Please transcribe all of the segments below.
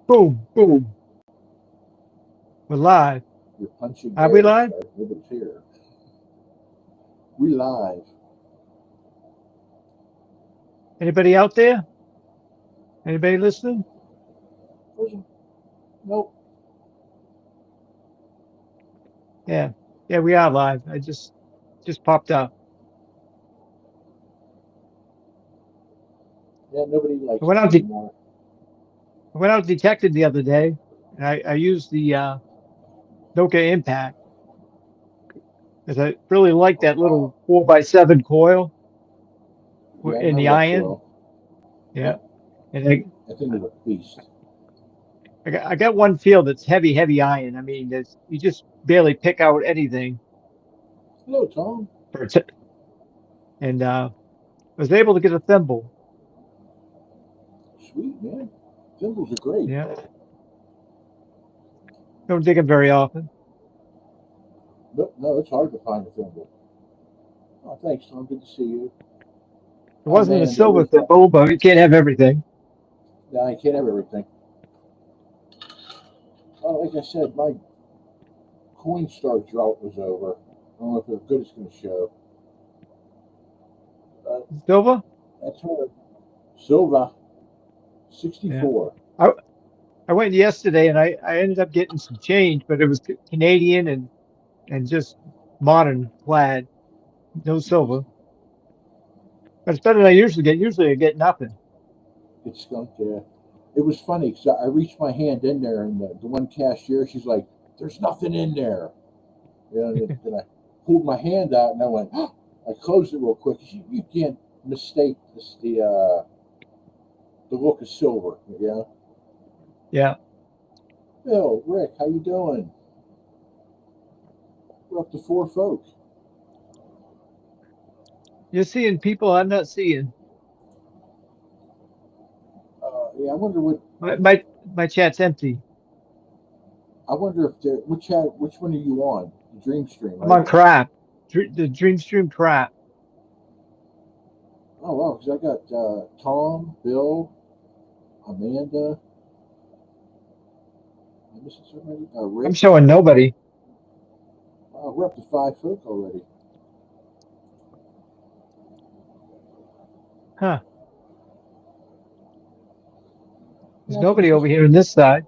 Boom, boom. We're live. You're punching Are we air, live? sir. Nobody's here. We live. Anybody out there? Anybody listening? Listen, nope. Yeah. Yeah, we are live. I just popped up. Yeah, nobody I likes went us out de anymore. I went out detected the other day, and I used the Nokia Impact because I really like Oh, that little wow. 4x7 coil Yeah, I in the remember that iron. coil. Yeah. Yep. And That thing was a beast. I got one field that's heavy, heavy iron. I mean, you just barely pick out anything Hello, Tom. for it. And I was able to get a thimble. Sweet, man. Thimbles are great. Yeah. Don't dig them very often. No, no, it's hard to find a thimble. Oh, thanks, Tom. Good to see you. It Hi, wasn't a Amanda. silver thimble, but you can't have everything. No, I can't have everything. Oh, like I said, my Coinstar drought was over. I don't know if it's good it's going to show. Uh, Silver? that's her. Silva, Yeah. 64. I I went yesterday and I ended up getting some change, but it was Canadian and just modern plaid, no silver. But it's better than I usually get. Usually I get nothing. It's skunk, yeah. It was funny because I reached my hand in there, and the one cashier, she's like, "There's nothing in there." You know, and then I pulled my hand out, and I went, I closed it real quick. You can't mistake the look of silver. You know, Yeah. Bill, Rick, how you doing? We're up to four folk. You're seeing people I'm not seeing. Yeah, I wonder what. My chat's empty. I wonder if they're which one are you on? The Dream Stream, I'm right? on crap. The Dreamstream crap. Oh wow, because I got Tom, Bill, Amanda. Am I missing somebody? I'm Rich. showing nobody. We're up to five folk already. Huh. There's Yeah, I think it's nobody over just here on this side.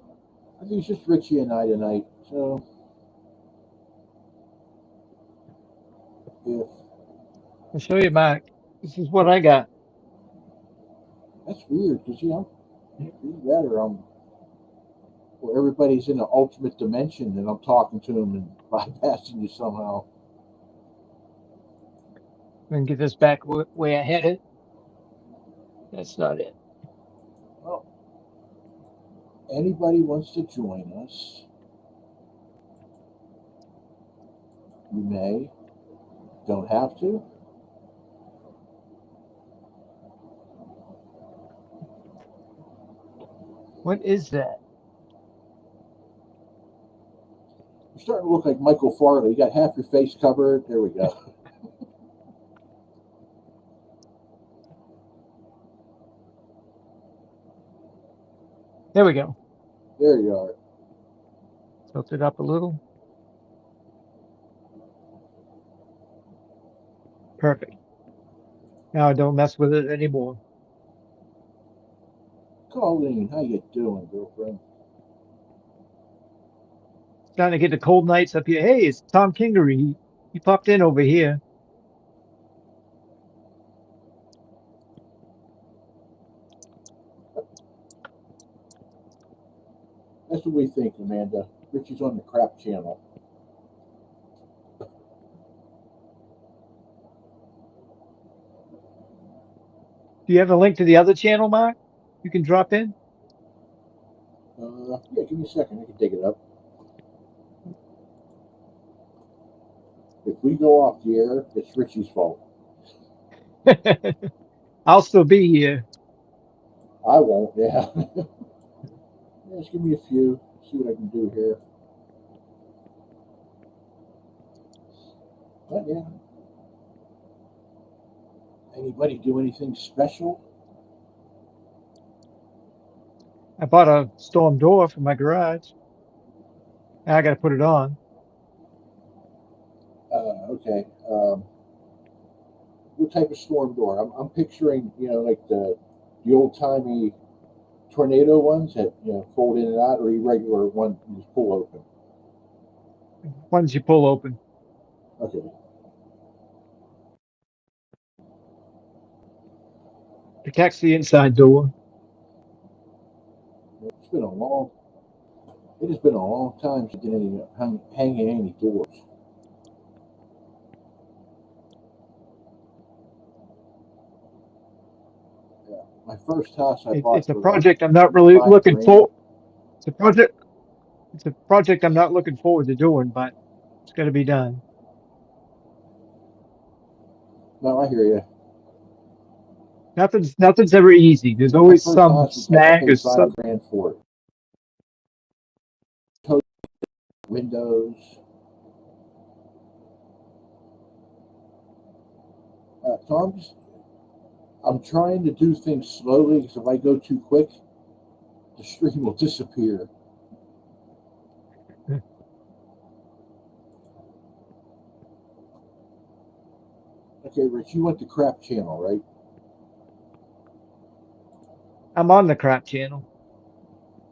Richie and I tonight. So if I'll show you, Mark. This is what I got. that's weird, because either that or where everybody's in an ultimate dimension, and I'm talking to them and bypassing you somehow. I'm gonna get this back way I had it. That's not it. Well, anybody wants to join us, you may. Don't have to. What is that? You're starting to look like Michael Farley. You got half your face covered. There we go. There we go. There you are. Tilt it up a little. Perfect. Now I don't mess with it anymore. Colleen, how you doing, girlfriend? Starting to get the cold nights up here. Hey, it's Tom Kingery. He popped in over here. That's what we think, Amanda. Richie's on the crap channel. Do you have a link to the other channel, Mark? You can drop in. Yeah, give me a second. I can dig it up. If we go off the air, it's Richie's fault. I'll still be here. I won't. Yeah. Yeah, just give me a few. See what I can do here. But yeah. Anybody do anything special? I bought a storm door for my garage. Now I got to put it on. Okay. What type of storm door? I'm picturing, like the old timey tornado ones that fold in and out, or your regular one you just pull open. Ones you pull open. Okay. Protects the inside door. It's been a long. It has been a long time since I did any hanging any doors. Yeah. My first house I It's bought a for like project I'm not really five looking grand. for. It's a project. It's a project I'm not looking forward to doing, but it's going to be done. No, I hear you. Nothing's ever easy. There's My always first some house was like I snag or paid five some. grand for it. Total windows. So I'm trying to do things slowly because if I go too quick, the stream will disappear. Okay, Rich, you went to Crap Channel, right? I'm on the crap channel.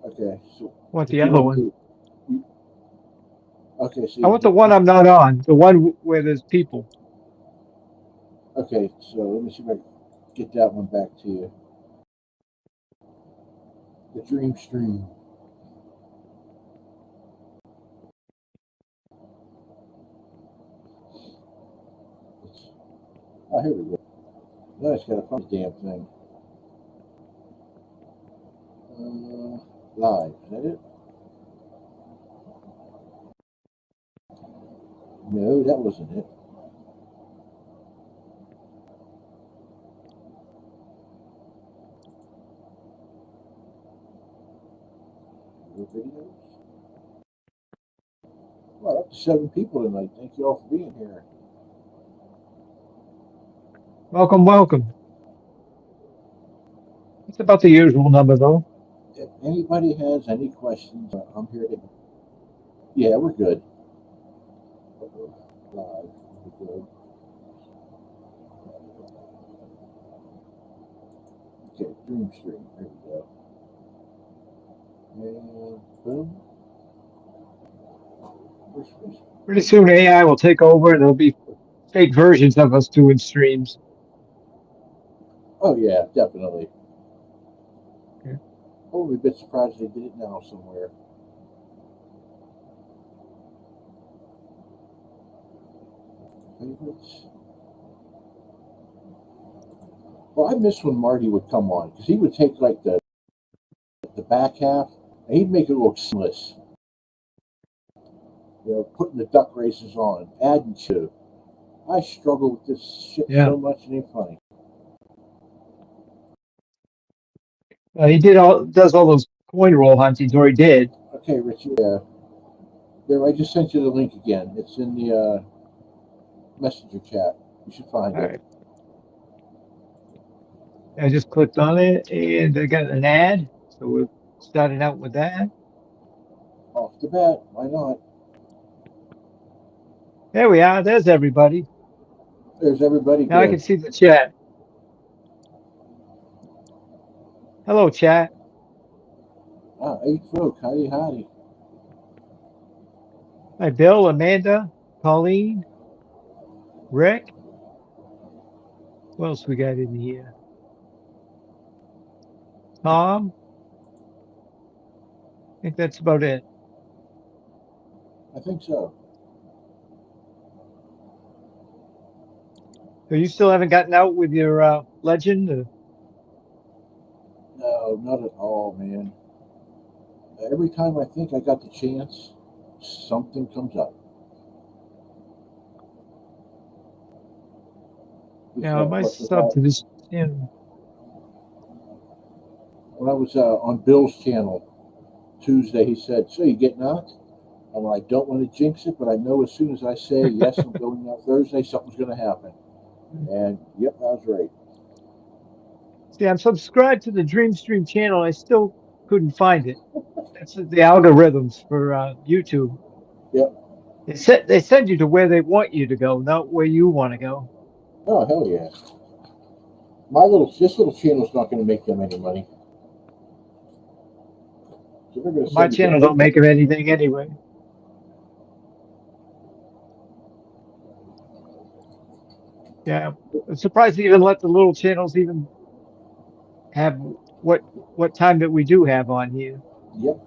Okay, so I want did the you other want one. to? Okay, so I want the one I'm not on. The one where there's people. okay, so let me see if I can get that one back to you. The Dream Stream. It's, oh, here we go. Now I just gotta find the damn thing. Live, is that it? No, that wasn't it. Your videos. Well, up to 7 people tonight. Thank you all for being here. Welcome, welcome. It's about the usual number though. If anybody has any questions, I'm here to. Yeah, we're good. Live, we're good. Okay, Dream Stream. There we go. And boom. Where's Pretty soon AI will take over and there'll be fake versions of us doing streams. Oh yeah, definitely. Yeah. I would be a bit surprised if they did it now somewhere. Favorites. Well, I miss when Marty would come on because he would take like the back half and he'd make it look seamless. Putting the duck races on, adding to. I struggle with this shit Yeah. so much, it ain't funny. He does all those coin roll huntings, or he did. Okay, Richie. There, I just sent you the link again. It's in the messenger chat. You should find All it. right. I just clicked on it and I got an ad. So we're starting out with that. Off the bat, why not? There we are. There's everybody. There's everybody Now I good. can see the chat. Hello, chat. Ah, 8 folk, howdy howdy. Hi, Bill, Amanda, Colleen, Rick. What else we got in here? Tom. I think that's about it. I think so. So you still haven't gotten out with your legend? No, not at all, man. Every time I think I got the chance, something comes up. This, Now, my what, sub to this channel. when I was on Bill's channel Tuesday, he said, "So you getting out?" And I don't want to jinx it, but I know as soon as I say yes, I'm going out Thursday, something's going to happen. And yep, I was right. See, I'm subscribed to the Dreamstream channel. I still couldn't find it. That's the algorithms for YouTube. Yep. They send you to where they want you to go, not where you want to go. Oh hell yeah. This little channel's not going to make them any money. So they're going to My send me to channel don't make them anything anyway. Yeah, I'm surprised they even let the little channels even have what what time that we do have on here. yep.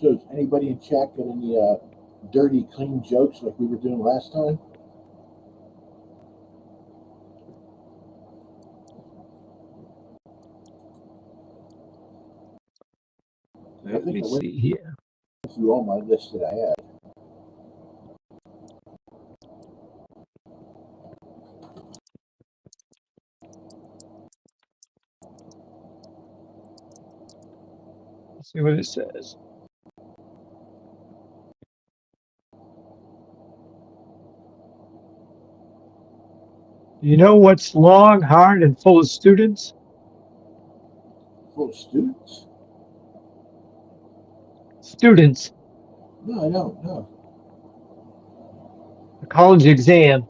So does anybody in chat got any dirty, clean jokes like we were doing last time? I Let think me I went see here. through all my lists that I had. Let's see what it says. You know what's long, hard, and full of students? Full of students? Students. No, I don't. No. A college exam.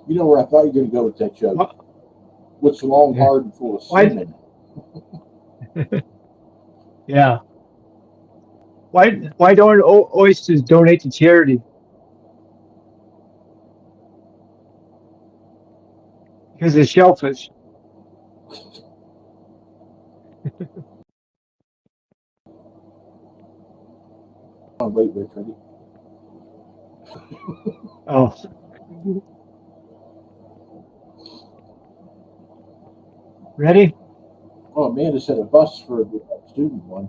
You know where I thought you were going to go with that joke? What? What's long, Yeah. hard, and full of Why? semen? Yeah. Why don't oysters donate to charity? Because they're shellfish. Oh, wait, ready? Oh. Ready? Oh, Amanda said a bus for the student one.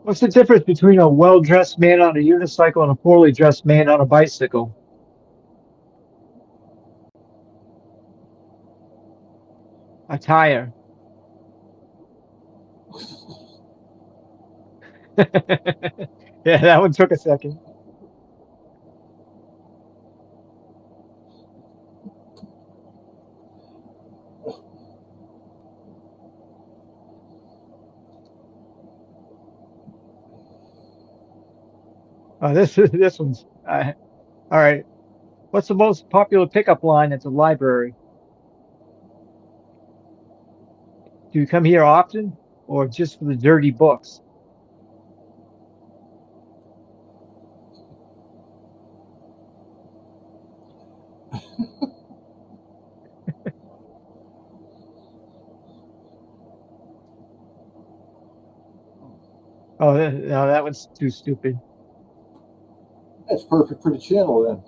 What's the difference between a well-dressed man on a unicycle and a poorly dressed man on a bicycle? A tire. Yeah, that one took a second. This one's all right. What's the most popular pickup line at the library? Do you come here often, or just for the dirty books? Oh, no, that one's too stupid. That's perfect for the channel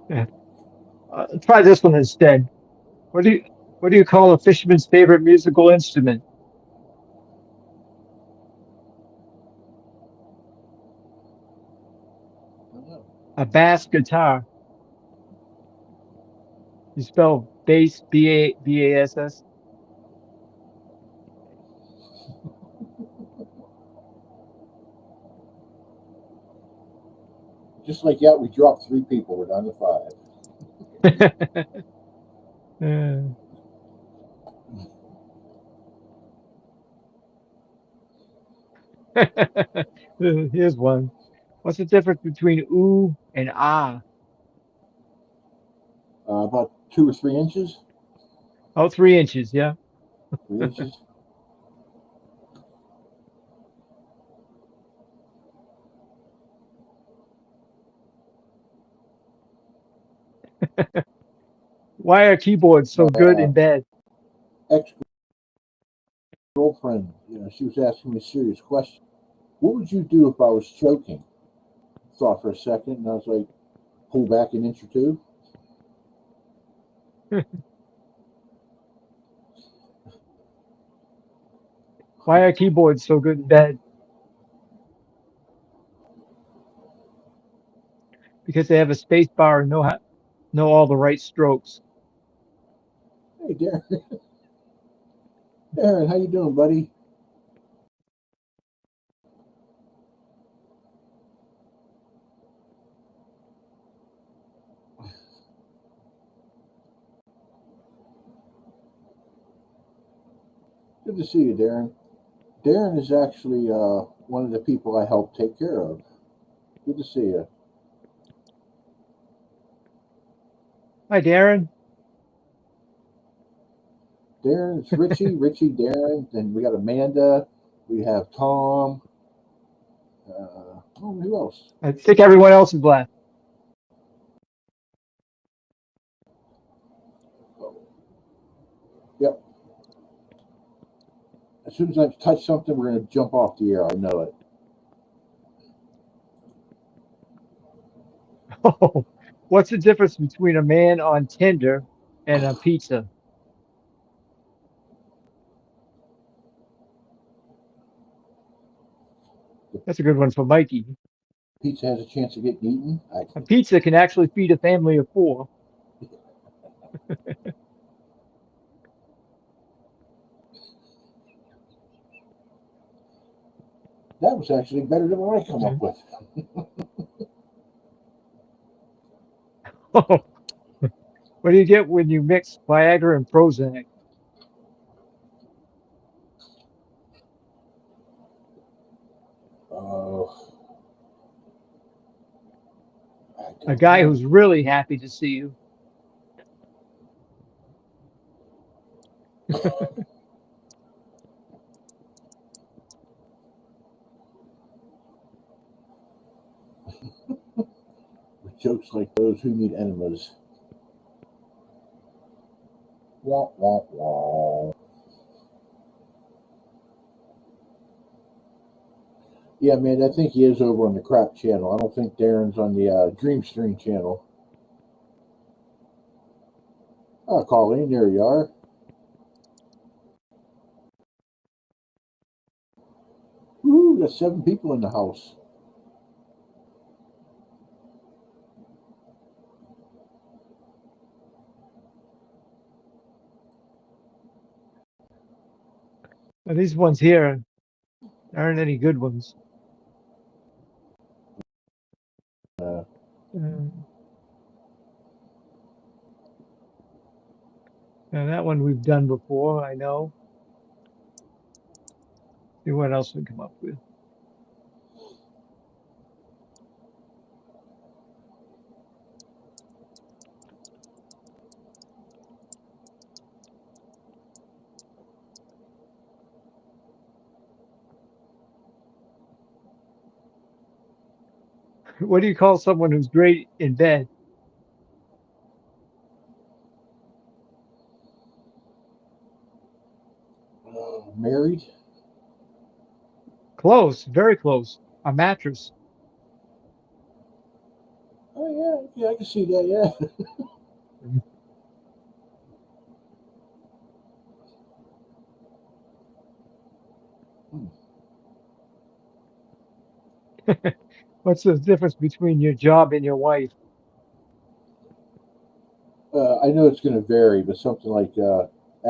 then. Yeah. Try this one instead. What do you what do you call a fisherman's favorite musical instrument? I don't know. A bass guitar. You spell bass bass. Just like that, we dropped 3 people. We're down to 5. Here's one. What's the difference between ooh and ah? About 2 or 3 inches. Oh, 3 inches. Yeah. 3 inches. Why are keyboards so My good in bed? ex girlfriend, she was asking me a serious question. What would you do if I was choking? Thought for a second, and I was like, pull back an inch or two. Why are keyboards so good in bed? Because they have a space bar and know all the right strokes. Hey, Darren. Aaron, how you doing, buddy? Good to see you, Darren. Darren is actually one of the people I help take care of. Good to see you. Hi, Darren. Darren's Richie, Darren. Then we got Amanda. We have Tom. Who else? I think everyone else is left. Yep. As soon as I touch something, we're going to jump off the air. I know it. Oh, what's the difference between a man on Tinder and a pizza? The That's a good one for Mikey. pizza has a chance of getting eaten. A pizza can actually feed a family of four. That was actually better than what I come up Okay. with. Oh, what do you get when you mix Viagra and Prozac? Uh, I A don't guy know. who's really happy to see you. With jokes like those, who need enemas? Wah, wah, wah. Yeah, man, I think he is over on the crap channel. I don't think Darren's on the Dreamstream channel. Oh, Colleen, there you are. Woo, got 7 people in the house. Now, these ones here aren't any good ones. Uh, Uh, Now that one we've done before, I know. See what else we come up with. What do you call someone who's great in bed? Married? Close, very close. A mattress. Oh, yeah, yeah, I can see that, yeah. Hmm. What's the difference between your job and your wife? I know it's going to vary, but something like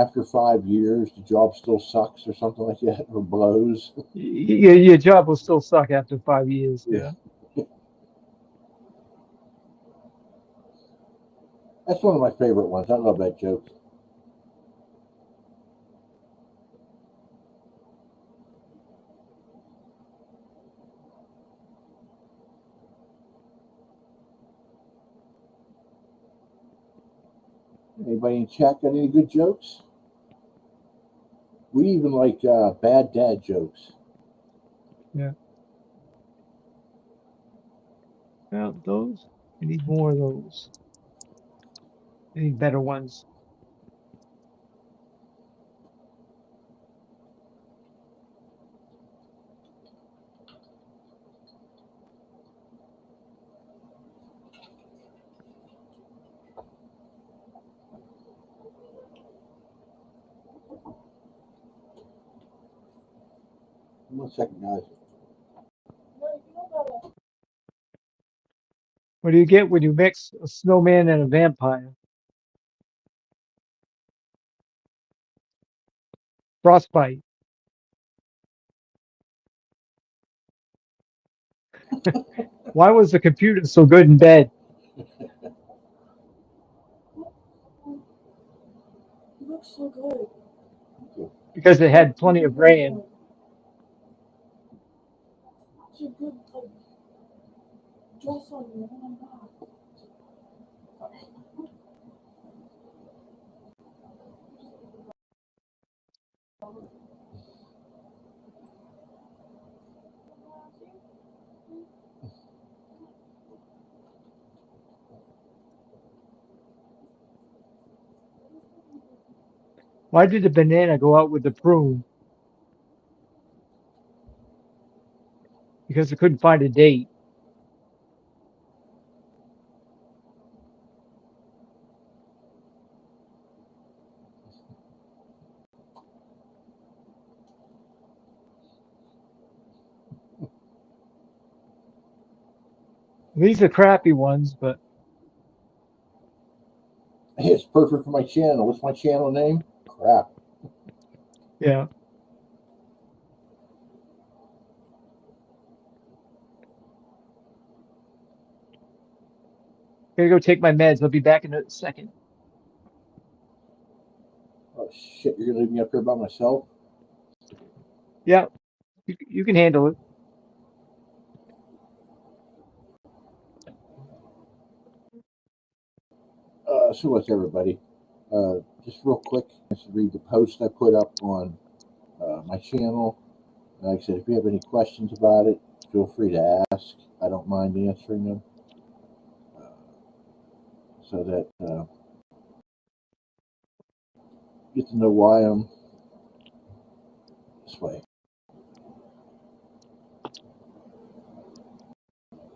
after 5 years, the job still sucks or something like that, or blows. Your job will still suck after 5 years. Yeah. Yeah. That's one of my favorite ones. I love that joke. Anybody in chat got any good jokes? We even like bad dad jokes. Yeah. Well, those. We need more of those. We need better ones. 1 second, guys. What do you get when you mix a snowman and a vampire? frostbite. Why was the computer so good in bed? You look so good. Because it Like, had plenty of RAM. it's a good like dress on you. Oh my god. Why did the banana go out with the prune? Because it couldn't find a date. These are crappy ones, but Hey, it's perfect for my channel. What's my channel name? Crap. yeah. Gotta go take my meds. I'll be back in a second. Oh shit! You're gonna leave me up here by myself? Yeah, you can handle it. So what's everybody? Just real quick, just read the post I put up on my channel. Like I said, if you have any questions about it, feel free to ask. I don't mind answering them. Uh, so that you get to know why I'm this way.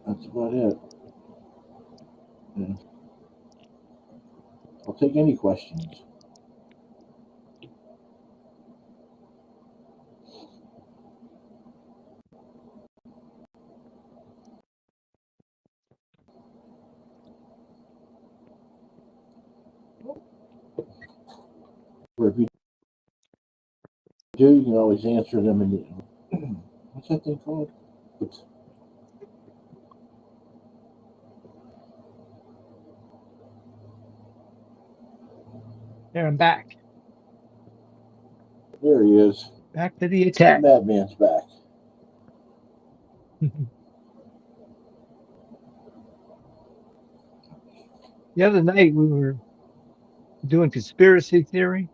That's about it. And I'll take any questions. Or if you do, you can always answer them in the what's that thing called? It's, There, I'm back. there he is. Back to the The attack. madman's back. The other night we were doing conspiracy theory.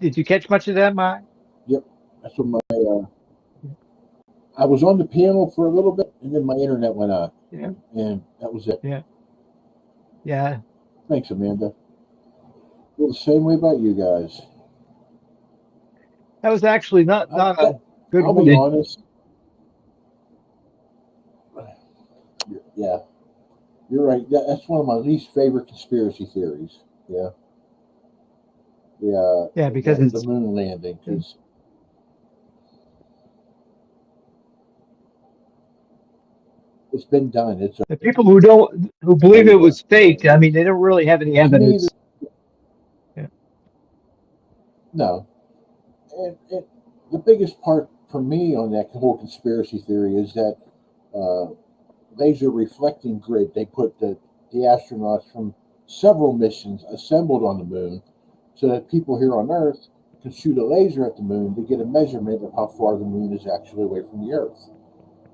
Did you catch much of that, Mike? Yep. That's what my I was on the panel for a little bit, and then my internet went out, Yeah, and that was it. yeah, yeah. Thanks, Amanda. Feel the same way about you guys. That was actually not a That good I'll one. be honest. Yeah, you're right. That's one of my least favorite conspiracy theories. Yeah, Yeah, because the it's moon landing, because it's been done. It's the people who believe it over. was faked. I mean, they don't really have any To me, evidence. Yeah, no. And the biggest part for me on that whole conspiracy theory is that uh, laser reflecting grid they put the astronauts from several missions assembled on the moon so that people here on Earth can shoot a laser at the moon to get a measurement of how far the moon is actually away from the Earth.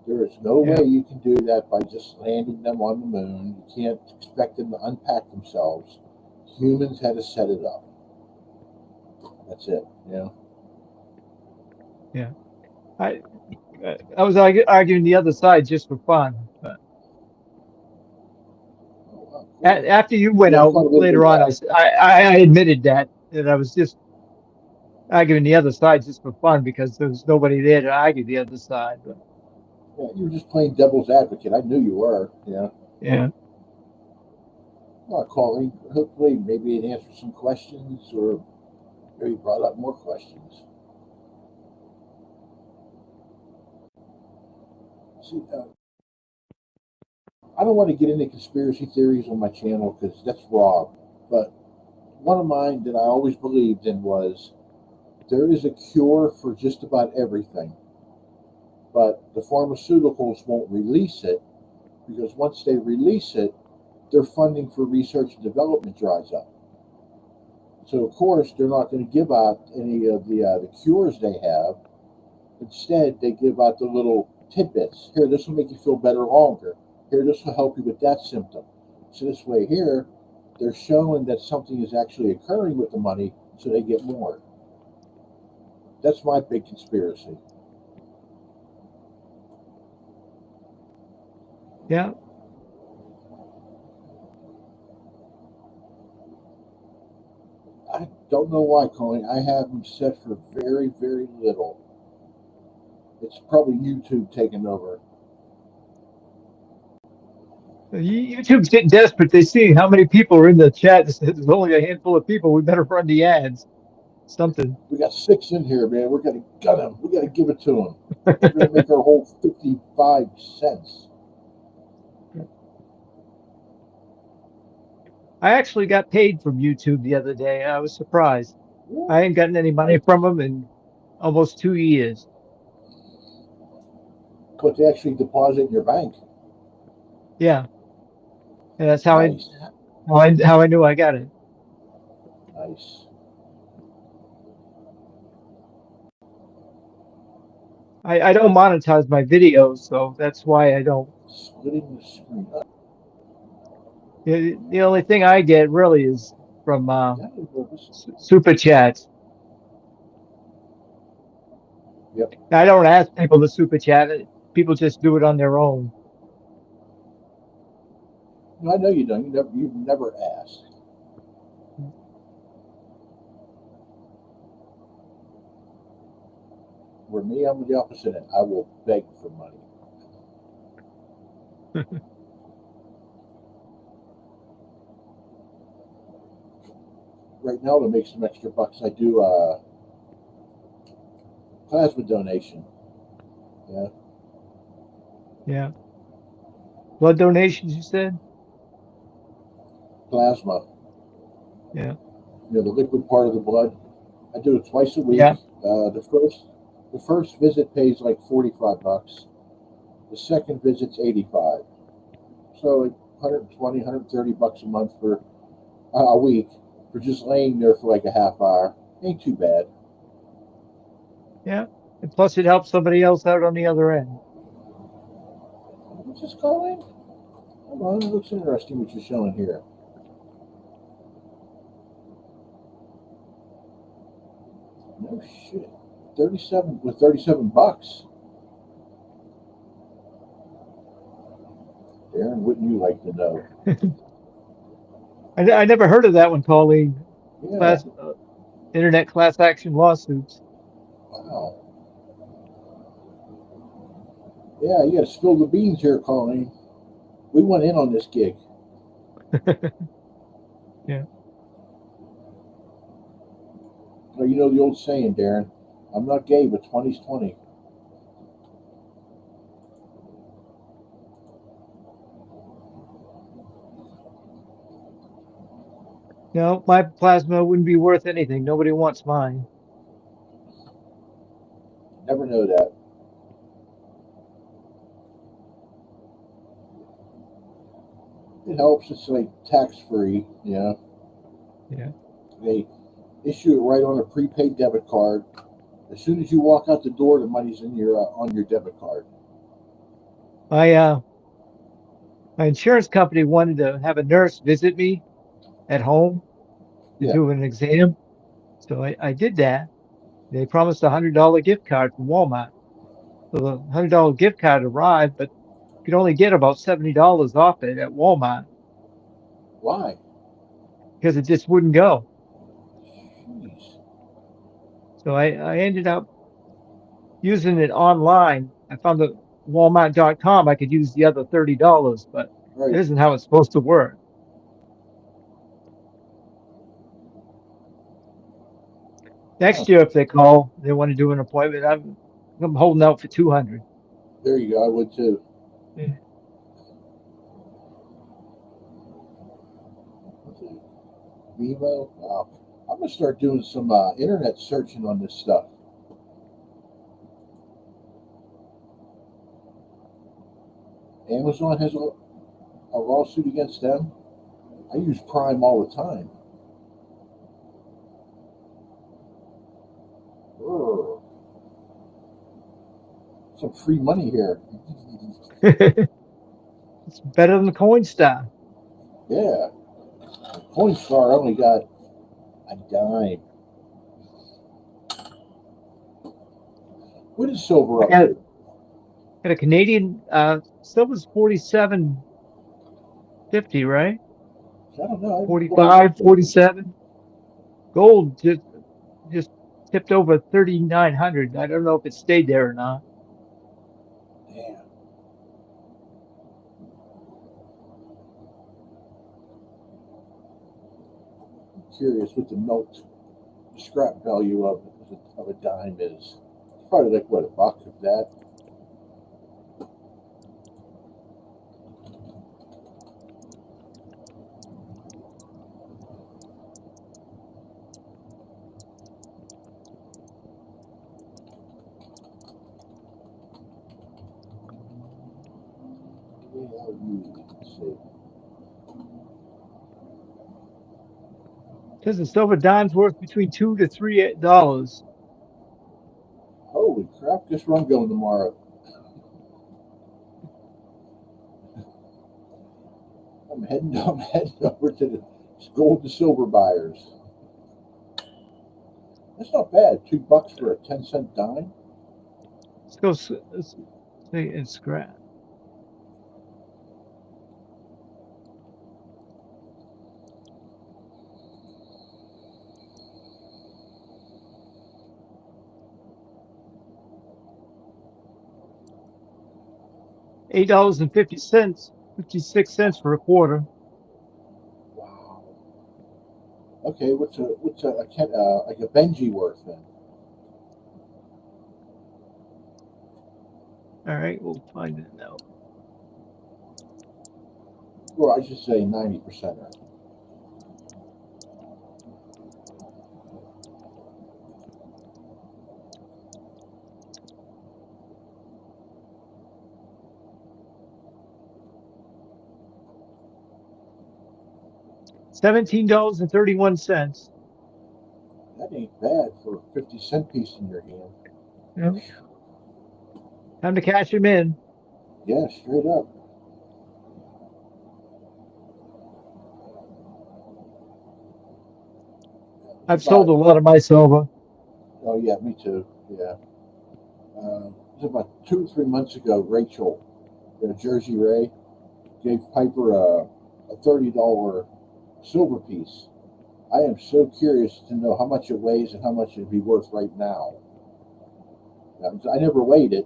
There is no yeah, way you can do that by just landing them on the moon. You can't expect them to unpack themselves. Humans had to set it up. That's it. You know. yeah. I I was arguing the other side just for fun. But Oh, cool. after you went Yeah, I out caught a little bit later of on, that. I admitted that I was just arguing the other side just for fun because there was nobody there to argue the other side. But Yeah, you were just playing devil's advocate. I knew you were. Yeah. yeah, Well, calling. Hopefully, maybe it answered some questions or maybe brought up more questions. See, I don't want to get into conspiracy theories on my channel because that's raw. But one of mine that I always believed in was there is a cure for just about everything, but the pharmaceuticals won't release it because once they release it, their funding for research and development dries up. So of course they're not going to give out any of the cures they have. Instead, they give out the little tidbits. Here, this will make you feel better longer. Here, this will help you with that symptom. So this way here, they're showing that something is actually occurring with the money, so they get more. That's my big conspiracy. Yeah. I don't know why, Colleen. I have them set for very, very little. It's probably YouTube taking over. YouTube's getting desperate. They see how many people are in the chat. There's only a handful of people. We better run the ads. Something. We got six in here, man. We're gonna gut them. We gotta give it to them. We're gonna make our whole 55 cents. I actually got paid from YouTube the other day. I was surprised. I What? ain't gotten any money from them in almost 2 years. But they actually deposit in your bank. Yeah, and that's Nice, how I knew I got it. nice. I don't monetize my videos, so that's why I don't. Splitting the screen. The only thing I get really is from That is nervous. super chats. Yep. I don't ask people to super chat. People just do it on their own. No, I know you don't. You've never asked. Where me, I'm the opposite end. I will beg for money. Right now, to make some extra bucks, I do plasma donation. Yeah, Yeah, blood donations. You said. plasma. Yeah, The liquid part of the blood. I do it twice a week. yeah, The first visit pays like 45 bucks. The second visit's 85. So like 120, 130 bucks a month for a week for just laying there for like a half hour. Ain't too bad. yeah. And plus, it helps somebody else out on the other end. What's this calling? Hold on, it looks interesting what you're showing here. No shit. 37 bucks. Darren, wouldn't you like to know? I never heard of that one, Colleen. Yeah. Class internet class action lawsuits. Wow. Yeah, you got to spill the beans here, Colleen. We went in on this gig. Yeah. Well, you know the old saying, Darren. I'm not gay, but 20's 20. No, my plasma wouldn't be worth anything. Nobody wants mine. Never know that. It helps. It's like tax free. Yeah. They issue it right on a prepaid debit card. As soon as you walk out the door, the money's in your on your debit card. My my insurance company wanted to have a nurse visit me at home to Yeah. do an exam. So I did that. They promised $100 gift card from Walmart. So the $100 gift card arrived, but you could only get about $70 off it at Walmart Why? because it just wouldn't go. Jeez. So I ended up using it online. I found that Walmart.com I could use the other $30, but it Right. isn't how it's supposed to work. Huh. Next year, if they call, they want to do an appointment. I'm holding out for 200. There you go. I would too. Yeah. What's it? Vivo. Wow. I'm gonna start doing some internet searching on this stuff. Amazon has a lawsuit against them. I use Prime all the time. Urgh. Some free money here. It's better than the Coinstar. Yeah, Coinstar only got a dime. What is silver I up got to? got a Canadian silver's 47.50, right? I don't know. I haven't looked. 45, 47. Gold just tipped over 3,900. I don't know if it stayed there or not. Damn, I'm curious what the melt scrap value of a dime is. Probably like what, a buck of that. Let's see. Says the silver dime's worth between $2 to $3. Holy crap! Guess where I'm going tomorrow? I'm heading over to the gold to silver buyers. That's not bad. $2 for a 10-cent dime. Let's say it's scrap. $8.50, 56 cents for a quarter. Wow. Okay, like a Benji worth then? All right, we'll find that out. Well, I should say 90%. $17.31. That ain't bad for a 50-cent piece in your hand. Yeah. Time to cash him in. Yeah, straight up. It's I've sold about, a lot of my silver. oh yeah, me too. Yeah. It was about 2 or 3 months ago, Rachel, Jersey Ray, gave Piper a $30 silver piece. I am so curious to know how much it weighs and how much it'd be worth right now. I never weighed it.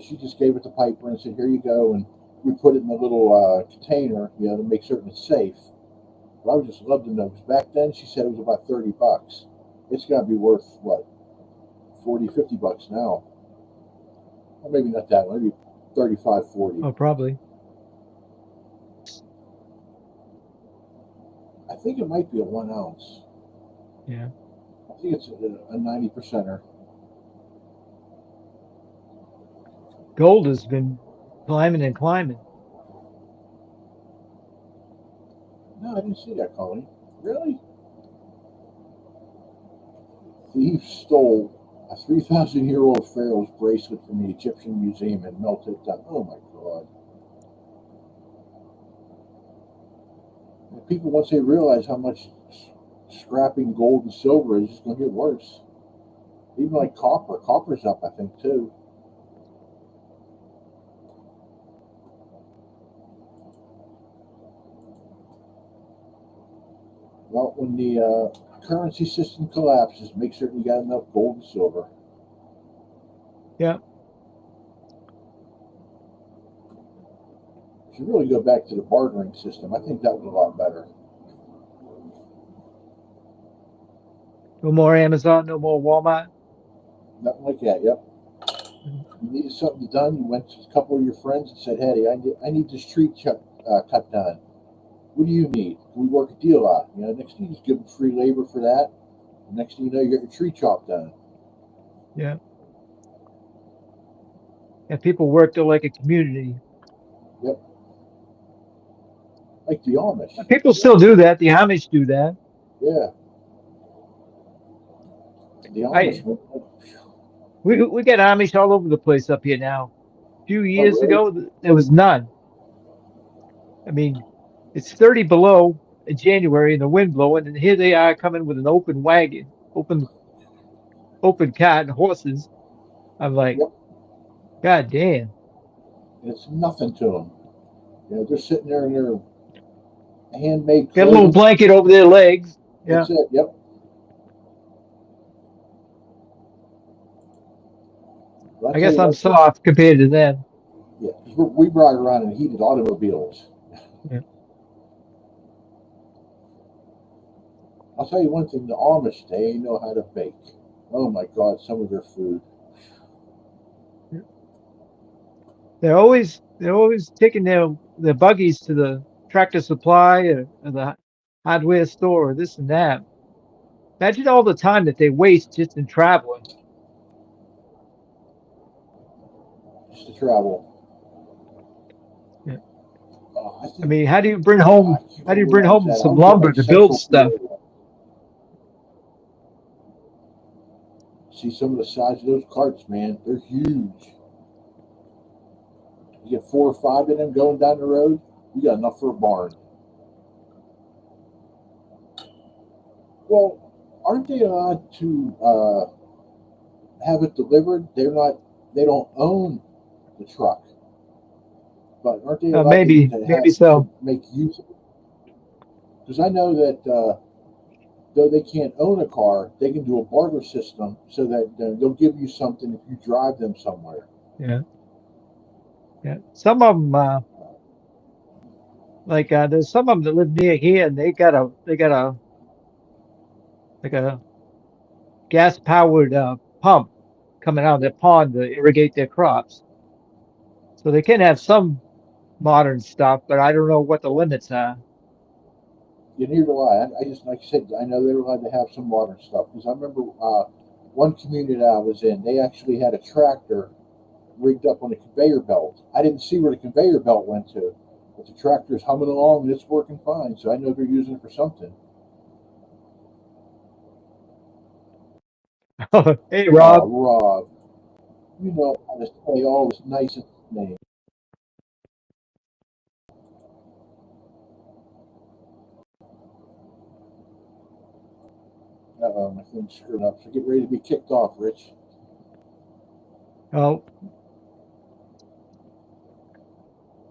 She just gave it to Piper and said, "Here you go," and we put it in a little container, to make certain it's safe. But I would just love to know because back then she said it was about $30. It's got to be worth what, 40, $50 now, or maybe not that, maybe 35, 40. Oh, probably. I think it might be a 1 ounce. Yeah. I think it's a 90%er. Gold has been climbing and climbing. No, I didn't see that, Colleen. Really? Thieves stole a 3,000-year-old pharaoh's bracelet from the Egyptian Museum and melted it down. Oh my God. And people, once they realize how much scrapping gold and silver is, it's going to get worse. Even like copper. Copper's up, I think, too. Well, when the currency system collapses, make certain you got enough gold and silver. Yeah. If you really go back to the bartering system, I think that was a lot better. No more Amazon, no more Walmart. Nothing like that, yep. You needed something done, you went to a couple of your friends and said, "Hey, I need this tree cut done. What do you need? Can we work a deal out?" Next thing you just give them free labor for that. Next thing you know, you get your tree chopped down. Yeah. And people work there like a community. Yep, like the Amish. People still do that. The Amish do that. Yeah, the Amish. I we got Amish all over the place up here now. A few Oh, years really? ago, there was none. I mean, it's 30 below in January and the wind blowing, and here they are coming with an open wagon, open cart and horses. I'm like, Yep. God damn. And it's nothing to them. They're sitting there in their handmade Got a little clothes. blanket over their legs. Yeah. That's it. Yep. But I I tell guess you I'm what, soft compared to them. yeah, 'cause we ride around in heated automobiles. Yeah. I'll tell you one thing: the Amish, they know how to bake. Oh my God, some of their food. They're always taking their buggies to the tractor supply or the hardware store or this and that. Imagine all the time that they waste just in traveling. Just to travel. Yeah. I I think mean, I can't how do you remember bring where I was home at. I some was in lumber like to build Central stuff? Florida. See some of the size of those carts, man. They're huge. You get 4 or 5 of them going down the road, you got enough for a barn. Well, aren't they allowed to have it delivered? They're not. They don't own the truck, but aren't they allowed to Maybe have to so. make use of it? Because I know that though they can't own a car, they can do a barter system so that they'll give you something if you drive them somewhere. Yeah, yeah. Some of them, there's some of them that live near here, and they got a like a gas powered pump coming out of their Yep. pond to irrigate their crops. So they can have some modern stuff, but I don't know what the limits are. Yeah, neither do I. I just, like I said, I know they're allowed to have some modern stuff because I remember one community that I was in, they actually had a tractor rigged up on a conveyor belt. I didn't see where the conveyor belt went to, but the tractor's humming along and it's working fine. So I know they're using it for something. Hey, Rob. Rob, you know how to say all this nice name. My thing's screwing up. So get ready to be kicked off, Rich. Oh,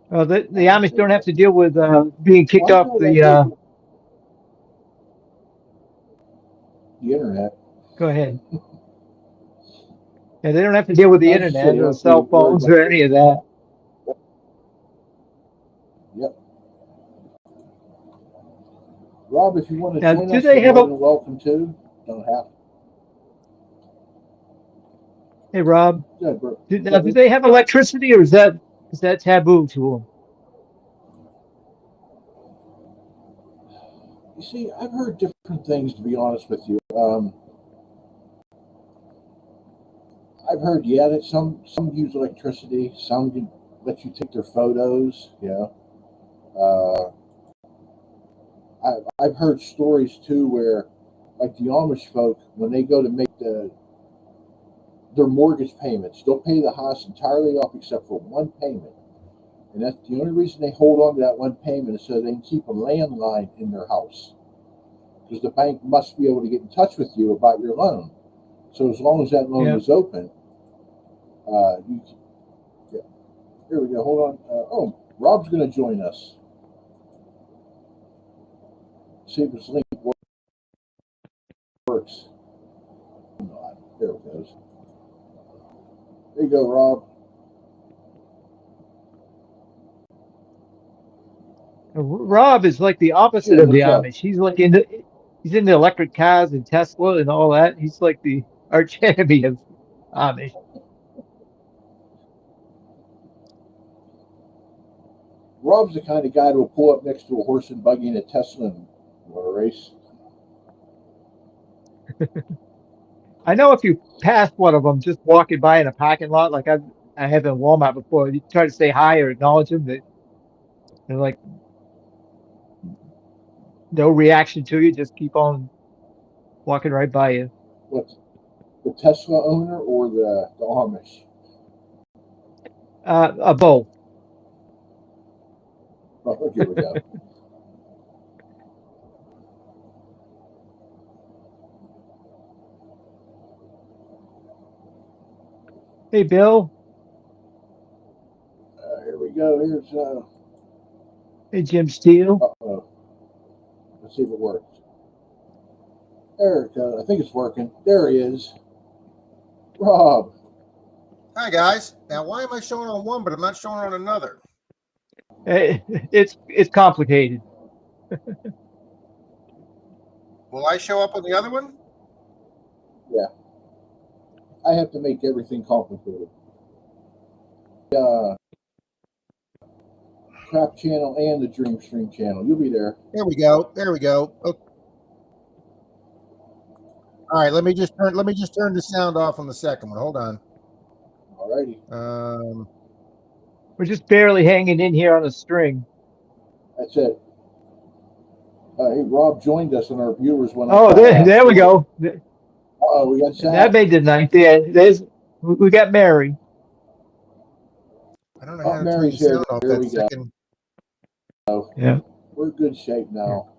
the I Amish tell you don't have what. to deal with being kicked Well, I off know the. that the internet. Go ahead. Yeah, they don't have to deal with the I was just saying, internet you or don't have to cell worry phones about. or any of that. Yep. Rob, if you want to Now, join do us, they you're have more a? than welcome to. Don't have. Hey, Rob. Good, bro. What's Now, up, do they Rich? have electricity, or is that taboo to them? You see, I've heard different things. To be honest with you, I've heard that some use electricity, some can let you take their photos. Uh, I've heard stories too where, like the Amish folk, when they go to make their mortgage payments, they'll pay the house entirely off except for one payment, and that's the only reason they hold on to that one payment is so they can keep a landline in their house because the bank must be able to get in touch with you about your loan. So as long as that loan Yeah. is open, you, yeah, here we go. Hold on. Rob's going to join us. See if this link works. There it goes. There you go, Rob. Rob is like the opposite Jim, of the what's up? Amish. He's into electric cars and Tesla and all that. He's like the arch enemy of Amish. Rob's the kind of guy that will pull up next to a horse and buggy in a Tesla and want to race. I know if you pass one of them just walking by in a parking lot, like I have in Walmart before, you try to say hi or acknowledge them, they're like no reaction to you, just keep on walking right by you. What, the Tesla owner or the Amish? Both. Oh, here we go. Hey, Bill. Here we go. Here's Hey, Jim Steele. oh. Let's see if it works. There it goes. I think it's working. There he is. Rob. Hi guys. Now why am I showing on one but I'm not showing on another? It's complicated. Will I show up on the other one? Yeah. I have to make everything complicated. C.R.A.P.P channel and the Dream Stream channel. You'll be there. There we go. There we go. Okay. All right, let me just turn the sound off on the second one. Hold on. Alrighty. We're just barely hanging in here on a string. That's it. Hey, Rob joined us and our viewers went up. Oh, there we go. Oh, we got Zach. That made the night. We got Mary. I don't know how to turn the sound off that second. Yeah. We're in good shape now.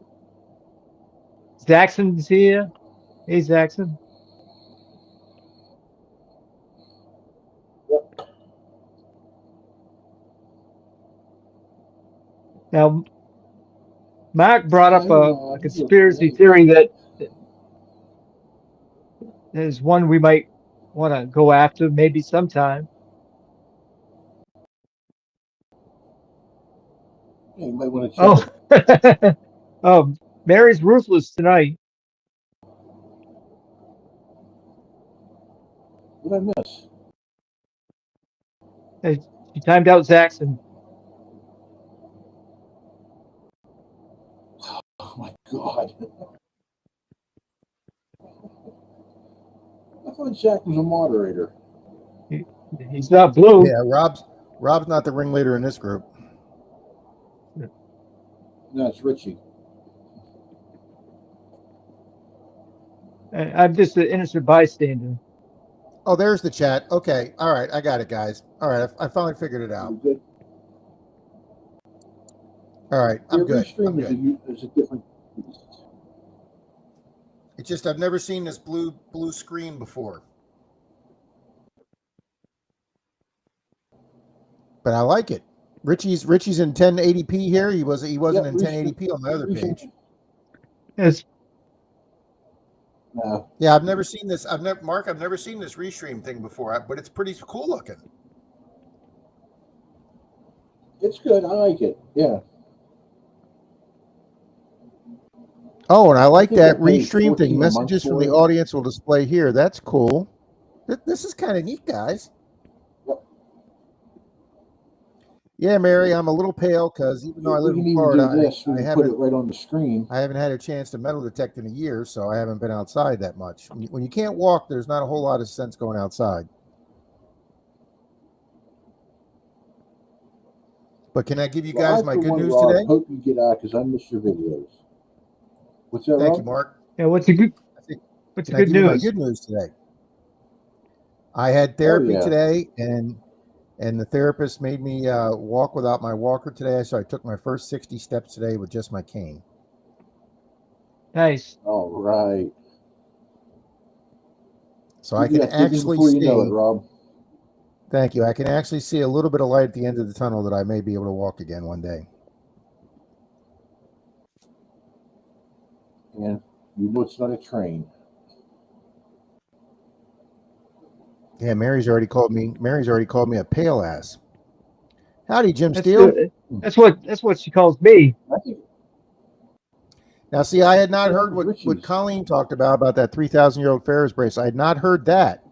Zaxxon's here. Hey, Zaxxon. Yep. Now, Mark brought up a conspiracy theory that there's one we might want to go after maybe sometime. Yeah, you might want to check. Oh, Mary's ruthless tonight. What did I miss? Hey, she timed out Zaxxon. Oh my God. I thought Zach was a moderator. He's not blue. Yeah, Rob's not the ringleader in this group. No, it's Richie. I'm just an innocent bystander. Oh, there's the chat. Okay. All right. I got it, guys. All right. I finally figured it out. Good? All right. I'm good. Restream is a different beast. It's just I've never seen this blue screen before. But I like it. Richie's in 1080p here. He wasn't in 1080p on the other page. Yes. No. Yeah, I've never seen this. I've never seen this restream thing before, but it's pretty cool looking. It's good. I like it. Yeah. Oh, and I like that restream thing. Messages from the audience will display here. That's cool. This is kind of neat, guys. Yep. Yeah, Mary, I'm a little pale because even though I live in Florida, I haven't put it right on the screen. I haven't had a chance to metal detect in a year, so I haven't been outside that much. When you can't walk, there's not a whole lot of sense going outside. But can I give you guys my good news today? I hope you get out because I miss your videos. What's that? Thank you, Mark. Yeah, what's the good news? My good news today. I had therapy today, and the therapist made me walk without my walker today. So I took my first 60 steps today with just my cane. Nice. All right. So I can actually see. You know it, Rob. Thank you. I can actually see a little bit of light at the end of the tunnel that I may be able to walk again one day. And you know it's not a train. Yeah, Mary's already called me a pale ass. Howdy, Jim Steele. That's what she calls me. Now, see, I had not heard what Colleen talked about that 3,000-year-old Ferris brace. I had not heard that,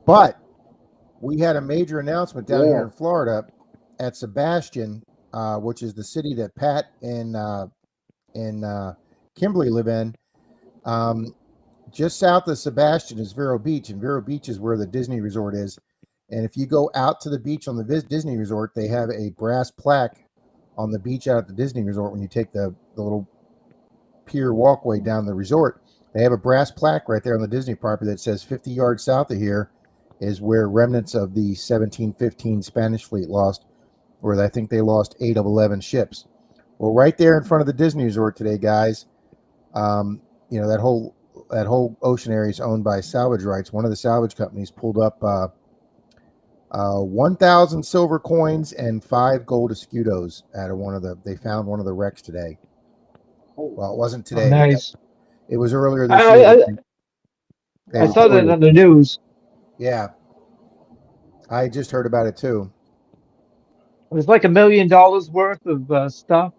but we had a major announcement down here in Florida at Sebastian, which is the city that Pat and Kimberly live in. just south of Sebastian is Vero Beach, and Vero Beach is where the Disney Resort is. And if you go out to the beach on the Disney Resort, they have a brass plaque on the beach out at the Disney Resort. When you take the little pier walkway down the resort, they have a brass plaque right there on the Disney property that says 50 yards south of here is where remnants of the 1715 Spanish fleet lost, where I think they lost 8 of 11 ships. Well, right there in front of the Disney Resort today, guys, that whole ocean area is owned by salvage rights. One of the salvage companies pulled up 1,000 silver coins and 5 gold escudos out of they found one of the wrecks today. Well, it wasn't Oh, today. nice. It was earlier this year. I saw that on the news. Yeah. I just heard about it too. It was like $1 million worth of stuff.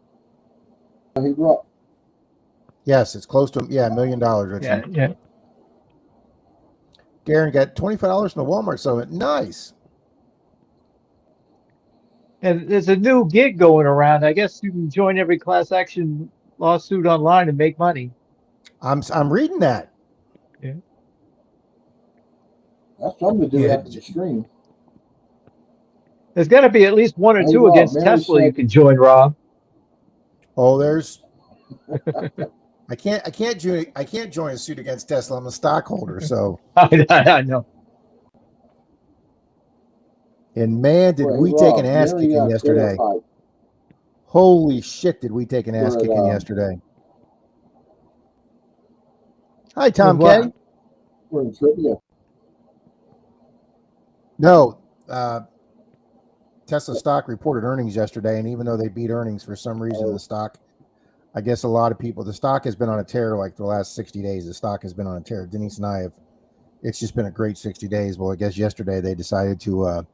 Yes, it's close to $1 million, Richie. Yeah. Darren got $25 from the Walmart Summit. Nice. And there's a new gig going around. I guess you can join every class action lawsuit online and make money. I'm reading that. Yeah. That's something to do after the stream. There's got to be at least one or two Rob, against Mary Tesla said, you can join, Rob. Oh, there's. I can't join a suit against Tesla. I'm a stockholder, so. I know. And man, did we take an ass kicking yesterday. clarified. Holy shit, did we take an ass kicking yesterday. Hi, Tom K. We're in trivia. No, Tesla stock reported earnings yesterday, and even though they beat earnings, for some reason the stock, I guess a lot of people, the stock has been on a tear like the last 60 days. The stock has been on a tear. Denise and I have, it's just been a great 60 days. Well, I guess yesterday they decided to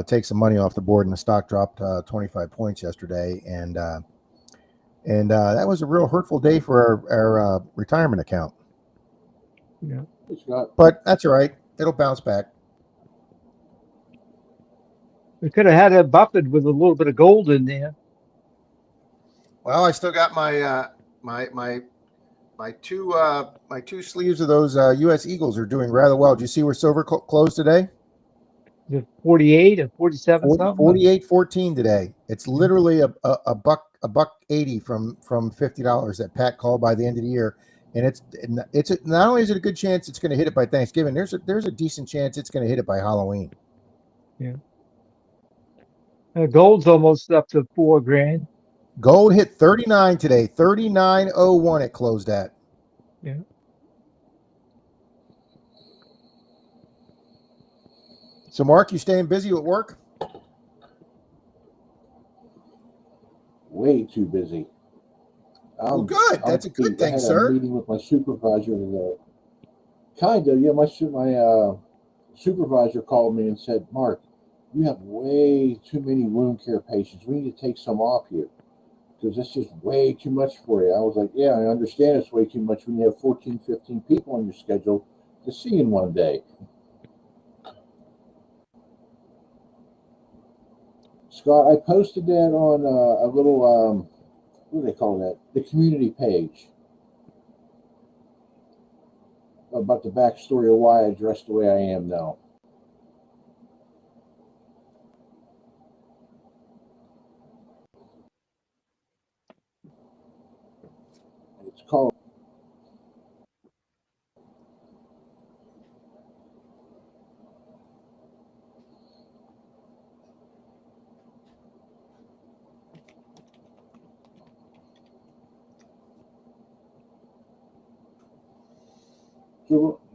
take some money off the board, and the stock dropped 25 points yesterday, and that was a real hurtful day for our retirement account. Yeah, but that's all right. It'll bounce back. We could have had it buffered with a little bit of gold in there. Well, I still got my my two sleeves of those U.S. Eagles are doing rather well. Did you see where silver closed today? The 48 or 47 something? 48.14 today. It's literally a $1.80 from $50 that Pat called by the end of the year, and it's not only is it a good chance it's going to hit it by Thanksgiving. There's a decent chance it's going to hit it by Halloween. Yeah. Gold's almost up to $4,000. Gold hit 39 today. 39.01 it closed at. Yeah. So, Mark, you staying busy at work? Way too busy. Well, good. That's a good thing, sir. I had a meeting with my supervisor today. Kind of, yeah. My supervisor called me and said, "Mark, you have way too many wound care patients. We need to take some off you because it's just way too much for you." I was like, "Yeah, I understand it's way too much when you have 14, 15 people on your schedule to see in one day." Scott, I posted that on a little, what do they call that? The community page about the backstory of why I dress the way I am now. It's called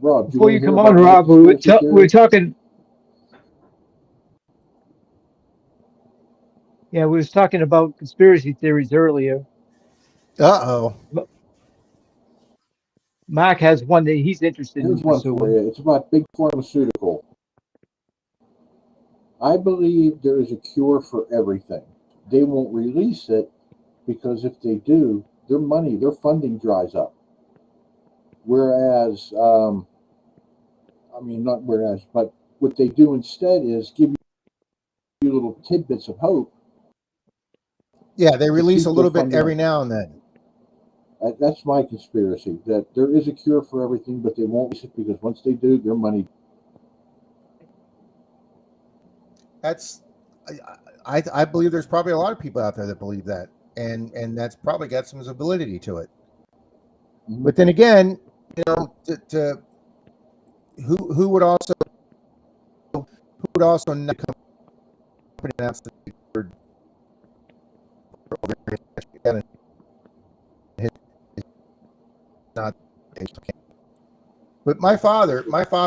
Rob. Before you come on, Rob, we were talking. Yeah, we was talking about conspiracy theories earlier. Uh-oh. Mark has one that he's interested in. Here's one for you. It's about big pharmaceutical. I believe there is a cure for everything. They won't release it because if they do, their money, their funding dries up. Whereas, but what they do instead is give you little tidbits of hope. Yeah, they release a little bit every now and then. That's my conspiracy. That there is a cure for everything, but they won't release it because once they do, their money. That's I believe there's probably a lot of people out there that believe that, and that's probably got some validity to it. Mhm. But then again, to who would also not come and announce that they were not. But my father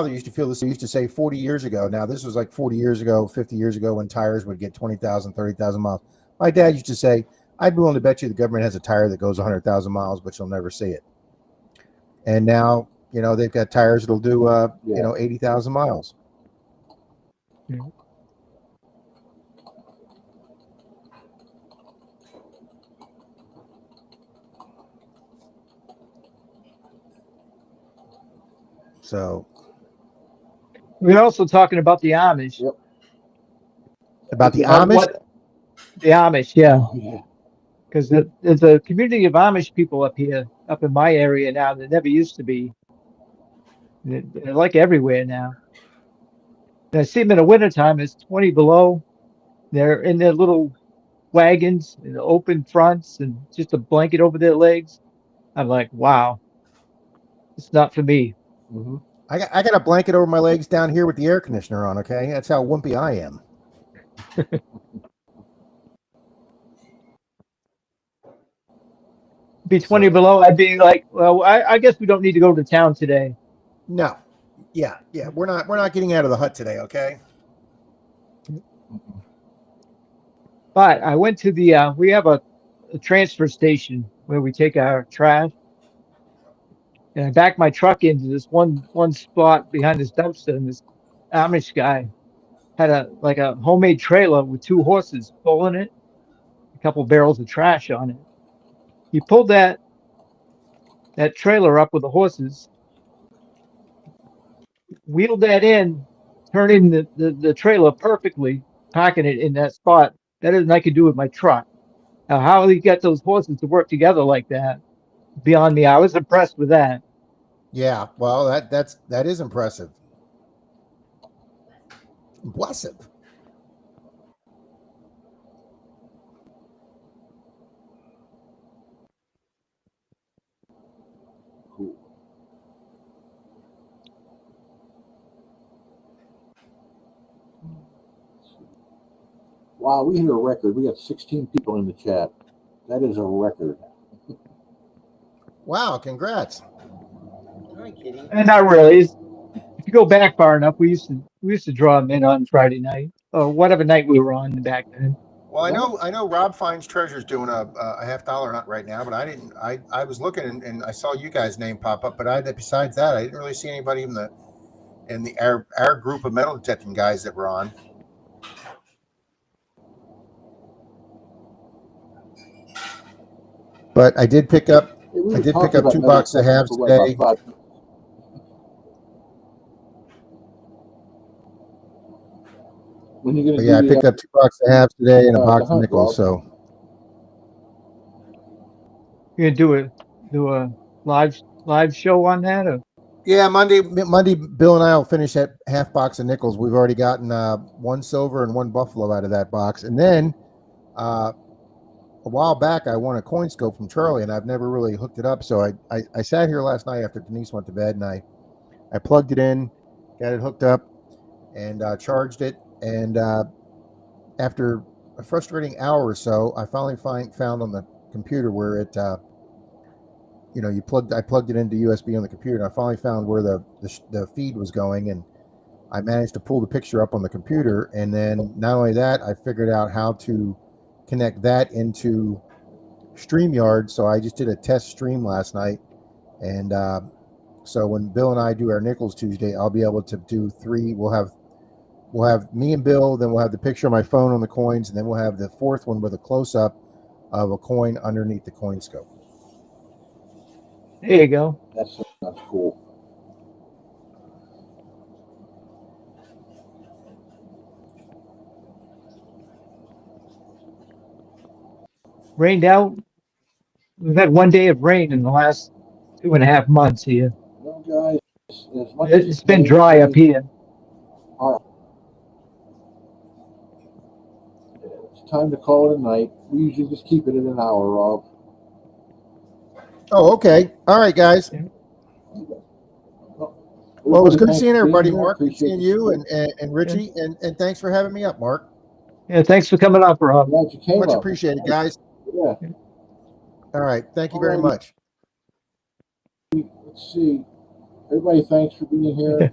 used to feel this. He used to say 40 years ago. Now this was like 40 years ago, 50 years ago, when tires would get 20,000, 30,000 miles. My dad used to say, "I'd be willing to bet you the government has a tire that goes 100,000 miles, but you'll never see it." And now they've got tires that'll do 80,000 miles. Yeah. So We're also talking about the Amish. Yep. about the About Amish, what the Amish, yeah. Oh yeah. Because there's a community of Amish people up here, up in my area now. That never used to be. They're like everywhere now. And I see them in the wintertime. It's 20 below. They're in their little wagons and open fronts and just a blanket over their legs. I'm like, wow, it's not for me. Mm-hmm. I got a blanket over my legs down here with the air conditioner on. Okay, that's how wimpy I am. Be 20 So below, I'd be like, well, I guess we don't need to go to town today. no, yeah, we're not getting out of the hut today. Okay. But I went to we have a transfer station where we take our trash, and I backed my truck into this one spot behind this dumpster, and this Amish guy had a homemade trailer with two horses pulling it, a couple barrels of trash on it. He pulled that trailer up with the horses, wheeled that in, turning the trailer perfectly, packing it in that spot better than I could do with my truck. Now, how he got those horses to work together like that, beyond me. I was impressed with that. Yeah. Well, that is impressive. Impressive. Cool. Wow, we hit a record. We got 16 people in the chat. That is a record. Wow. Congrats. Hi, Kitty. And not really. If you go back far enough, we used to draw them in on Friday night or whatever night we were on back then. Well, I Well, know I know Rob Finds Treasure's doing a $50 hunt right now, but I didn't. I was looking and I saw you guys' name pop up, but besides that, I didn't really see anybody in the our group of metal detecting guys that were on. But I did pick up hey, we I were did pick talking up about two metal boxes of detecting halves for what, about today. 5 minutes. When are you But going to yeah, I do picked up two boxes of halves today and a the box of hunt, nickels. Rob? So You're gonna do a live show on that, or yeah, Monday, Bill and I will finish that half box of nickels. We've already gotten one silver and one buffalo out of that box, and then uh, a while back I won a coin scope from Charlie, and I've never really hooked it up. So I sat here last night after Denise went to bed, and I plugged it in, got it hooked up, and charged it. And after a frustrating hour or so, I finally found on the computer where it I plugged it into USB on the computer, and I finally found where the feed was going, and I managed to pull the picture up on the computer. And then not only that, I figured out how to connect that into StreamYard. So I just did a test stream last night, and so when Bill and I do our Nickels Tuesday, I'll be able to do three. We'll have me and Bill, then we'll have the picture of my phone on the coins, and then we'll have the fourth one with a close up of a coin underneath the coin scope. there you go. That sounds cool. Rained out We've had one day of rain in the last 2.5 months here. Well, guys, as much as It's it been pains dry up me, here. it's time to call it a night. We usually just keep it at an hour, Rob. Oh, okay. All right, guys. Well, it was good Thanks seeing for being everybody, here. Mark. Good Appreciate seeing the you support. and Richie, and thanks for having me up, Mark. Yeah, thanks for coming up, Rob. Glad you came Much up. appreciated, guys. Yeah. All right. Thank you very Alrighty. much. Let's see. Everybody, thanks for being here.